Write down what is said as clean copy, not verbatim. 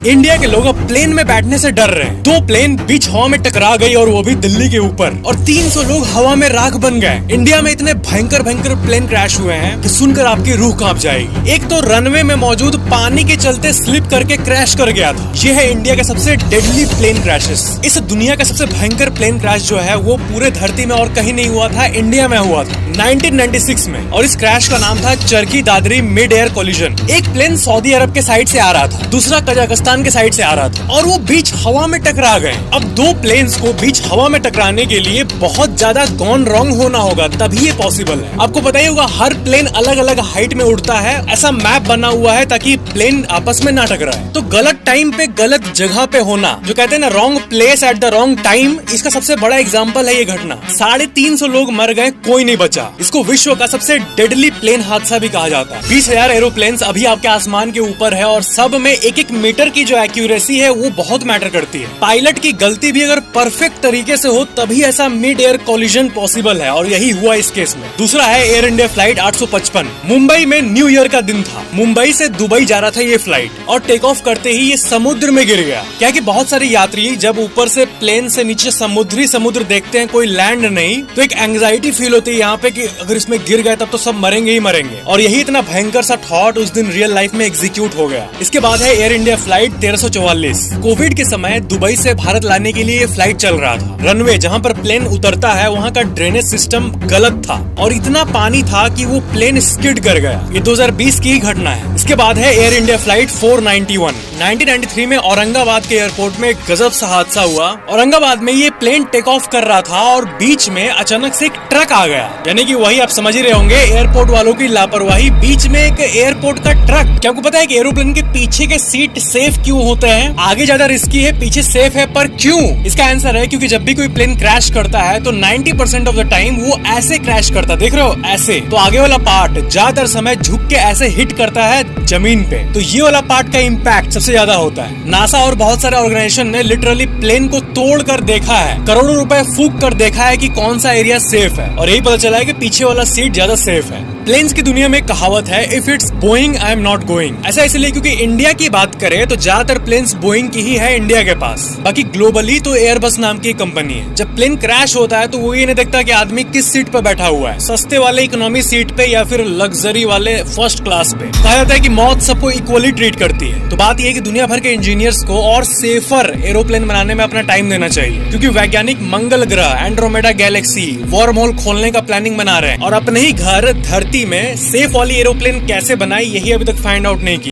India के लोग अब प्लेन में बैठने से डर रहे हैं। 2 प्लेन बीच हवा में टकरा गई और वो भी दिल्ली के ऊपर, और 300 लोग हवा में राख बन गए। इंडिया में इतने भयंकर भयंकर प्लेन क्रैश हुए हैं कि सुनकर आपकी रूह कांप जाएगी। एक तो रनवे में मौजूद पानी के चलते स्लिप करके क्रैश कर गया था। ये है इंडिया का सबसे डेडली प्लेन क्रैशेस। इस दुनिया का सबसे भयंकर प्लेन क्रैश जो है वो पूरे धरती में और कहीं नहीं हुआ था, इंडिया में हुआ था 1996 में। और इस क्रैश का नाम था Charkhi Dadri mid air collision. एक प्लेन सऊदी अरब के साइड से आ रहा था, दूसरा कजाकिस्तान के साइड से आ रहा था, और वो बीच हवा में टकरा गए। अब 2 प्लेन्स को बीच हवा में टकराने के लिए बहुत ज्यादा गॉन रॉन्ग होना होगा, तभी ये पॉसिबल है। आपको पता ही होगा हर प्लेन अलग अलग हाइट में उड़ता है, ऐसा मैप बना हुआ है ताकि प्लेन आपस में ना टकराए। तो गलत टाइम पे गलत जगह पे होना, जो कहते हैं ना wrong place at the wrong time, इसका सबसे बड़ा एग्जाम्पल है ये घटना। 350 लोग मर गए, कोई नहीं बचा। इसको विश्व का सबसे डेडली प्लेन हादसा भी कहा जाता है। 20,000 एरोप्लेन्स अभी आपके आसमान के ऊपर है, और सब में 1-1 मीटर की जो एक्यूरेसी है वो बहुत मैटर करती है। पायलट की गलती भी अगर परफेक्ट तरीके से हो तभी ऐसा मिड एयर कोलिजन पॉसिबल है, और यही हुआ इस केस में। दूसरा है एयर इंडिया फ्लाइट 855। मुंबई में न्यू ईयर का दिन था। मुंबई से दुबई जा रहा था ये फ्लाइट, और टेक ऑफ करते ही ये समुद्र में गिर गया। क्या कि बहुत सारे यात्री जब ऊपर से प्लेन से नीचे समुद्र देखते हैं, कोई लैंड नहीं, तो एक एंग्जाइटी फील होती है यहाँ पे कि अगर इसमें गिर गए तब तो सब मरेंगे ही मरेंगे। और यही इतना भयंकर सा थॉट उस दिन रियल लाइफ में एग्जीक्यूट हो गया। इसके बाद है एयर इंडिया फ्लाइट 1344। कोविड के समय दुबई से भारत लाने के लिए ये फ्लाइट चल रहा था। रनवे जहाँ पर प्लेन उतरता है वहाँ का ड्रेनेज सिस्टम गलत था, और इतना पानी था कि वो प्लेन स्किड कर गया। ये 2020 की घटना है। इसके बाद है एयर इंडिया फ्लाइट 491। 1993 में औरंगाबाद के एयरपोर्ट में एक गजब सा हादसा हुआ। औरंगाबाद में ये प्लेन टेक ऑफ कर रहा था और बीच में अचानक से एक ट्रक आ गया। यानी कि वही आप समझ ही रहे होंगे, एयरपोर्ट वालों की लापरवाही। बीच में एक एयरपोर्ट का ट्रक। क्या आपको पता है कि एरोप्लेन के पीछे के सीट सेफ क्यों होते हैं? आगे ज्यादा रिस्की है, पीछे सेफ है, पर क्यों? इसका आंसर है क्योंकि जब भी कोई प्लेन क्रैश करता है तो 90% ऑफ द टाइम वो ऐसे क्रैश करता है। देख रहे हो ऐसे, तो आगे वाला पार्ट ज्यादातर समय झुक के ऐसे हिट करता है जमीन पे, तो ये वाला पार्ट का इम्पैक्ट सबसे ज्यादा होता है। नासा और बहुत सारे ऑर्गेनाइजेशन ने लिटरली प्लेन को तोड़ कर देखा है, करोड़ों रुपए फूक कर देखा है कि कौन सा एरिया सेफ है, और यही पता चला है कि पीछे वाला सीट ज्यादा सेफ है। प्लेन्स की दुनिया में कहावत है, if it's Boeing I am not going. ऐसा इसलिए क्योंकि इंडिया की बात करें तो ज्यादातर प्लेन्स बोइंग की ही है इंडिया के पास। बाकी ग्लोबली तो एयरबस नाम की कंपनी है। जब प्लेन क्रैश होता है तो वो ये नहीं देखता कि आदमी किस सीट पे बैठा हुआ है, सस्ते वाले इकोनॉमी सीट पे या फिर लग्जरी वाले फर्स्ट क्लास पे। कहा जाता है कि मौत सबको इक्वली ट्रीट करती है। तो बात यह है कि दुनिया भर के इंजीनियर्स को और सेफर एरोप्लेन बनाने में अपना टाइम देना चाहिए, क्योंकि वैज्ञानिक मंगल ग्रह, एंड्रोमेडा गैलेक्सी, वर्म होल खोलने का प्लानिंग बना रहे हैं, और अपने ही घर धरती में सेफ वाली एरोप्लेन कैसे बनाई यही अभी तक फाइंड आउट नहीं की।